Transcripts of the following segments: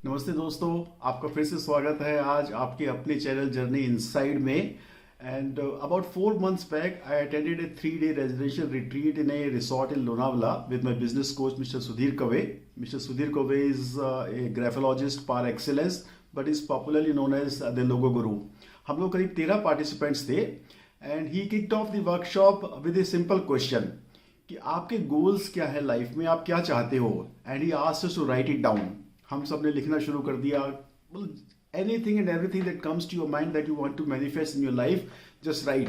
नमस्ते दोस्तों, आपका फिर से स्वागत है आज आपके अपने चैनल जर्नी इनसाइड में। And about 4 months back I attended a 3-day residential retreat in a resort in Lonavala with my business coach mister Sudhir Kawe. Mister Sudhir Kawe is a graphologist par excellence but is popularly known as the logo guru. हम लोग करीब 13 participants थे and he kicked off the workshop with a simple question कि आपके goals क्या है life में, आप क्या चाहते हो. And he asked us to write it down. हम सब ने लिखना शुरू कर दिया. Anything and everything that comes to your mind that you want to manifest in your life, just write.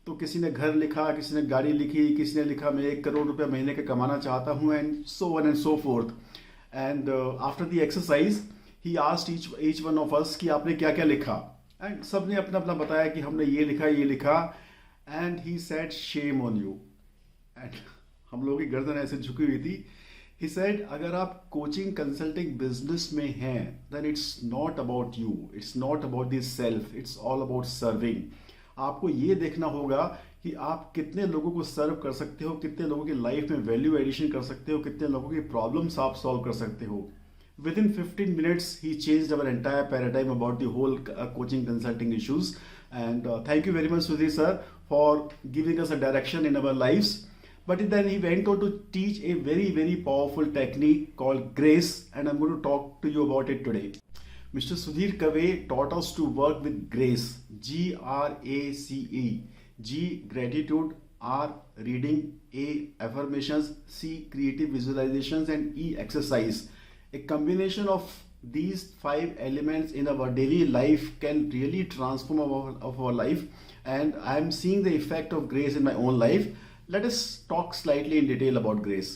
तो किसी ने घर लिखा, किसी ने गाड़ी लिखी, किसी ने लिखा मैं 1 करोड़ रुपया महीने का कमाना चाहता हूँ and so on and so fourth. And after the exercise he asked each one of us कि आपने क्या क्या लिखा. एंड सब ने अपना अपना बताया कि हमने ये लिखा. And he said shame on you. And हम लोगों की गर्दन ऐसे झुकी हुई थी. He said, अगर आप कोचिंग कंसल्टिंग बिजनेस में हैं then it's not about you, it's not about the self, it's all about serving. आपको ये देखना होगा कि आप कितने लोगों को सर्व कर सकते हो, कितने लोगों की लाइफ में वैल्यू एडिशन कर सकते हो, कितने लोगों की प्रॉब्लम्स आप सॉल्व कर सकते हो. Within 15 minutes he changed our entire paradigm about the whole coaching consulting issues. And thank you very much Sudhir sir for giving us a direction in our lives. But then he went on to teach a very, very powerful technique called grace, and I'm going to talk to you about it today. Mr. Sudhir Kave taught us to work with grace. GRACE. G, gratitude. R, reading. A, affirmations. C, creative visualizations. And E, exercise. A combination of these 5 elements in our daily life can really transform our life. And I'm seeing the effect of grace in my own life. Let us talk slightly in detail about grace.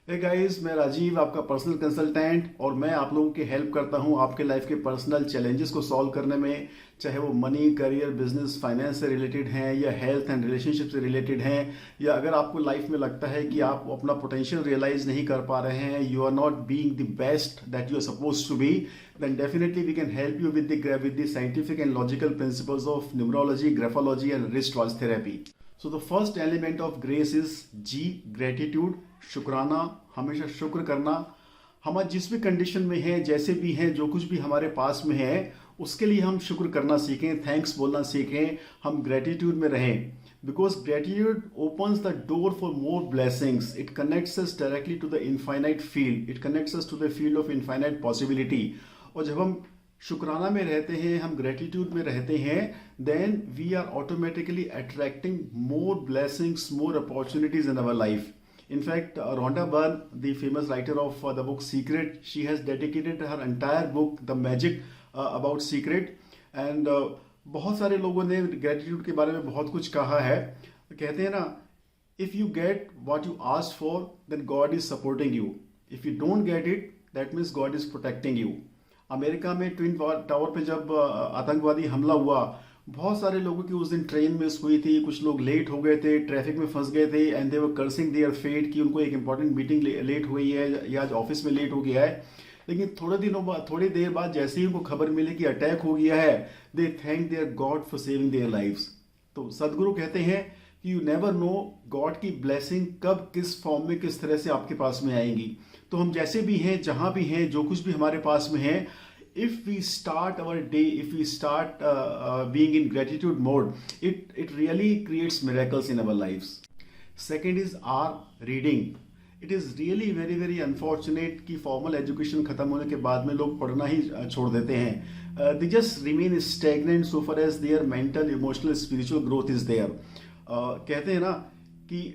Hey guys, मैं राजीव आपका personal consultant और मैं आप लोगों की help करता हूं आपके लाइफ के पर्सनल चैलेंजेस को सॉल्व करने में, चाहे वो मनी, करियर, बिजनेस, फाइनेंस से रिलेटेड हैं या हेल्थ एंड रिलेशनशिप से रिलेटेड हैं, या अगर आपको लाइफ में लगता है कि आप अपना पोटेंशियल रियलाइज नहीं कर पा रहे हैं, you are not being the best that you are suppose to be, then definitely we can help you with the scientific and logical principles of numerology, graphology and wrist watch therapy. So the first element of grace is G, gratitude. शुक्राना, हमेशा शुक्र करना. हम जिस भी condition में हैं, जैसे भी हैं, जो कुछ भी हमारे पास में है उसके लिए हम शुक्र करना सीखें, थैंक्स बोलना सीखें, हम ग्रेटिट्यूड में रहें. Because gratitude opens the door for more blessings. It connects us directly to the infinite field. It connects us to the field of infinite possibility. और जब हम शुक्राना में रहते हैं, हम ग्रेटिट्यूड में रहते हैं, then we are automatically attracting more blessings, more opportunities in our life. In fact, Rhonda Byrne, the famous writer of the book Secret, she has dedicated her entire book, The Magic, about Secret. And बहुत सारे लोगों ने gratitude के बारे में बहुत कुछ कहा है. कहते हैं ना, if you get what you asked for, then God is supporting you. If you don't get it, that means God is protecting you. America में ट्विन टावर पे जब आतंकवादी हमला हुआ, बहुत सारे लोगों की उस दिन ट्रेन मिस हुई थी, कुछ लोग लेट हो गए थे, ट्रैफिक में फंस गए थे, and they were cursing their fate कि उनको एक इंपॉर्टेंट मीटिंग लेट हुई है या आज ऑफिस में लेट हो गया है. लेकिन थोड़ी देर बाद जैसे ही उनको खबर मिली कि अटैक हो गया है, they thank their god for saving their lives. तो सदगुरु कहते हैं कि यू नेवर नो गॉड की ब्लेसिंग कब किस फॉर्म में किस तरह से आपके पास में आएंगी. तो हम जैसे भी हैं, जहां भी हैं, जो कुछ भी हमारे पास में है, if we start our day, if we start being in gratitude mode, it really creates miracles in our lives. Second is R, reading. It is really very very unfortunate कि formal education खत्म होने के बाद में लोग पढ़ना ही छोड़ देते हैं. They just remain stagnant so far as their mental, emotional, spiritual growth is there. कहते हैं ना कि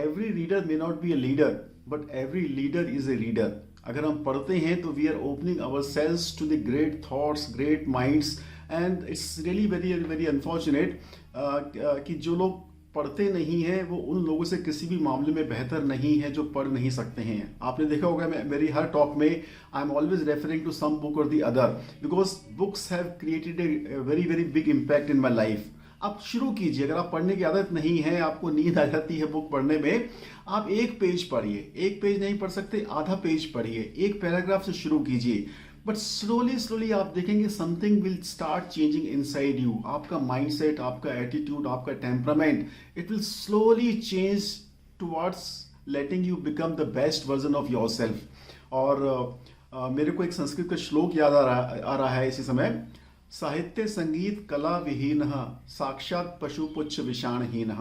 every reader may not be a leader, but every leader is a reader. अगर हम पढ़ते हैं तो we are opening ourselves to the great thoughts, great minds. And it's really very very unfortunate कि जो लोग पढ़ते नहीं हैं वो उन लोगों से किसी भी मामले में बेहतर नहीं है जो पढ़ नहीं सकते हैं. आपने देखा होगा मेरी हर टॉक में I am always referring to some book और the other, because books have created a very very big impact in my life. आप शुरू कीजिए. अगर आप पढ़ने की आदत नहीं है, आपको नींद आ जाती है बुक पढ़ने में, आप 1 पेज पढ़िए. 1 पेज नहीं पढ़ सकते, आधा पेज पढ़िए. 1 पैराग्राफ से शुरू कीजिए. बट स्लोली स्लोली आप देखेंगे something will start changing inside you. आपका माइंडसेट, आपका एटीट्यूड, आपका temperament, it will slowly change towards letting you become the best version of your self. और मेरे को एक संस्कृत का श्लोक याद आ रहा है इसी समय. साहित्य संगीत कला विहीन साक्षात पशुपुच्छ विषाणहीन.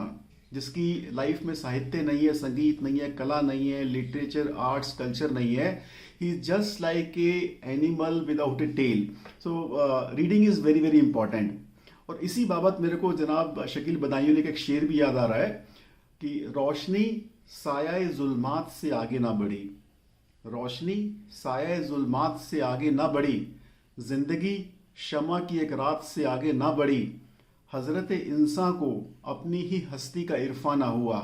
जिसकी लाइफ में साहित्य नहीं है, संगीत नहीं है, कला नहीं है, लिटरेचर, आर्ट्स, कल्चर नहीं है, he is just like a animal without a tail. So reading is very very important. और इसी बाबत मेरे को जनाब शकील बदायूनी का एक शेर भी याद आ रहा है कि रोशनी साया जुल्मात से आगे ना बढ़ी, रोशनी साया जुल्मात से आगे ना बढ़ी, जिंदगी शमा की एक रात से आगे ना बढ़ी, हजरत इंसान को अपनी ही हस्ती का इरफा ना हुआ,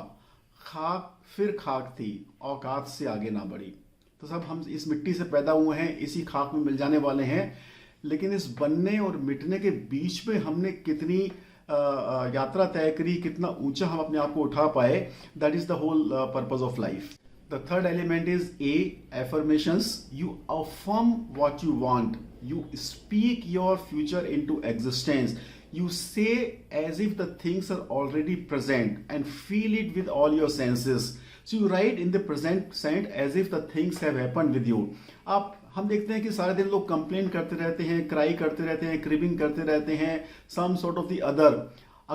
खाक फिर खाक थी औकात से आगे ना बढ़ी. तो सब हम इस मिट्टी से पैदा हुए हैं, इसी खाक में मिल जाने वाले हैं, लेकिन इस बनने और मिटने के बीच में हमने कितनी यात्रा तय करी, कितना ऊंचा हम अपने आप को उठा पाए, that is the whole purpose of life. The third element is A, affirmations. You affirm what you want. You speak your future into existence. You say as if the things are already present and feel it with all your senses. So you write in the present tense as if the things have happened with you. हम देखते हैं कि सारे दिन लोग complain करते रहते हैं, क्राई करते रहते हैं, क्रिबिंग करते रहते हैं, some sort of the other.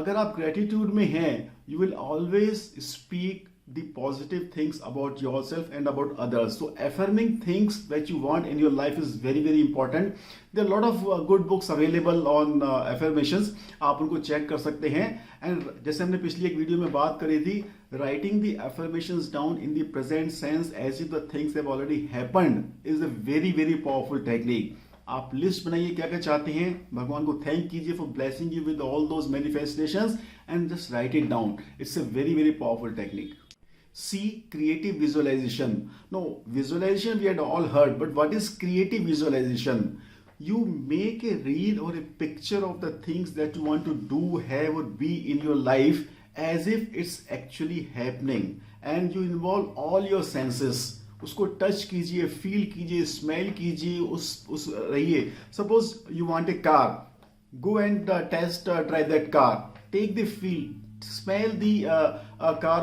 अगर आप ग्रेटिट्यूड में हैं, you will always speak the positive things about yourself and about others. So affirming things that you want in your life is very very important. There are a lot of good books available on affirmations. आप उनको check कर सकते हैं. And जैसे हमने पिछली एक video में बात करी थी, writing the affirmations down in the present sense as if the things have already happened is a very very powerful technique. आप लिस्ट बनाइए क्या क्या चाहते हैं, भगवान को थैंक कीजिए for blessing you with all those manifestations and just right it down. It's a very very powerful technique. C, creative visualization. No, visualization we had all heard, but what is creative visualization? You make a reel or a picture of the things that you want to do, have or be in your life as if it's actually happening, and you involve all your senses. उसको touch कीजिए, feel कीजिए, smell कीजिए, उस रहिए. Suppose you want a car, go and test drive that car, take the feel, smell the car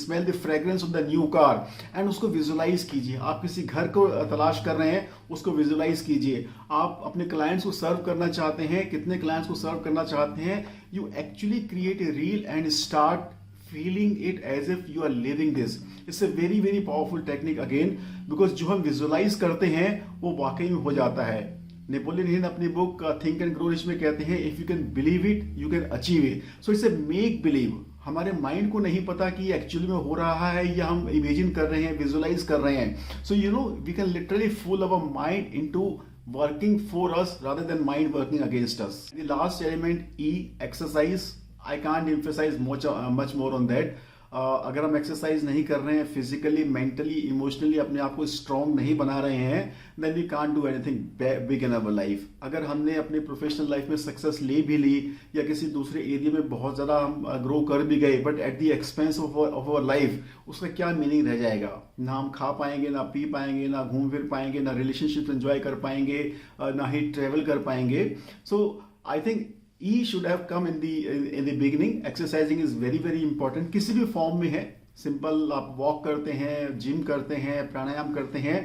smell the fragrance of the new car and उसको visualize कीजिए. आप किसी घर को तलाश कर रहे हैं, उसको visualize कीजिए. आप अपने clients को serve करना चाहते हैं, कितने clients को serve करना चाहते हैं, you actually create a reel and start feeling it as if you are living this. It's a very very powerful technique again, because जो हम visualize करते हैं वो वाकई में हो जाता है. नेपोलियन हिल अपनी book think and grow rich में कहते हैं, if you can believe it you can achieve it. So it's a make believe. हमारे माइंड को नहीं पता कि एक्चुअली में हो रहा है या हम इमेजिन कर रहे हैं, विजुअलाइज कर रहे हैं. So you know we can literally fool our mind into working for us rather than mind working against us. The last element, E, exercise. I can't emphasize much more on that. अगर हम exercise नहीं कर रहे हैं, physically, mentally, emotionally अपने आप को strong नहीं बना रहे हैं, then we can't do anything big in our life. अगर हमने अपने प्रोफेशनल लाइफ में सक्सेस ले भी ली या किसी दूसरे एरिया में बहुत ज़्यादा हम ग्रो कर भी गए, but at the expense of our life, उसका क्या मीनिंग रह जाएगा? ना हम खा पाएंगे, ना पी पाएंगे, ना घूम फिर पाएंगे, ना रिलेशनशिप एंजॉय कर पाएंगे, ना ही ट्रेवल कर पाएंगे. So I think E should have come in the beginning. Exercising is very very important. किसी भी फॉर्म में है, सिंपल आप वॉक करते हैं, जिम करते हैं, प्राणायाम करते हैं,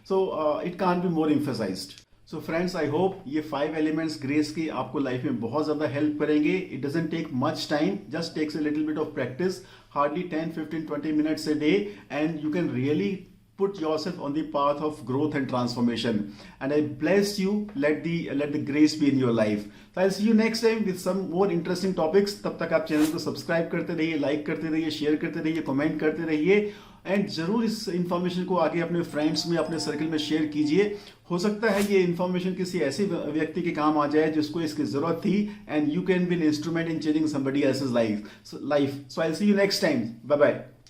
so it can't be more emphasized. So friends, I hope ये 5 एलिमेंट्स ग्रेस की आपको लाइफ में बहुत ज़्यादा हेल्प करेंगे. It doesn't take much time, just takes a little bit of practice, hardly 10, 15, 20 minutes a day, and you can really put yourself on the path of growth and transformation. And I bless you. Let the grace be in your life. So I'll see you next time with some more interesting topics. तब तक आप channel को subscribe करते रहिए, like करते रहिए, share करते रहिए, कमेंट करते रहिए, एंड जरूर इस इंफॉर्मेशन को आगे अपने फ्रेंड्स में, अपने सर्कल में शेयर कीजिए. हो सकता है ये इंफॉर्मेशन किसी ऐसे व्यक्ति के काम आ जाए जिसको इसकी जरूरत थी, and you can be an instrument in changing somebody else's life. So I will see you next time. Bye bye.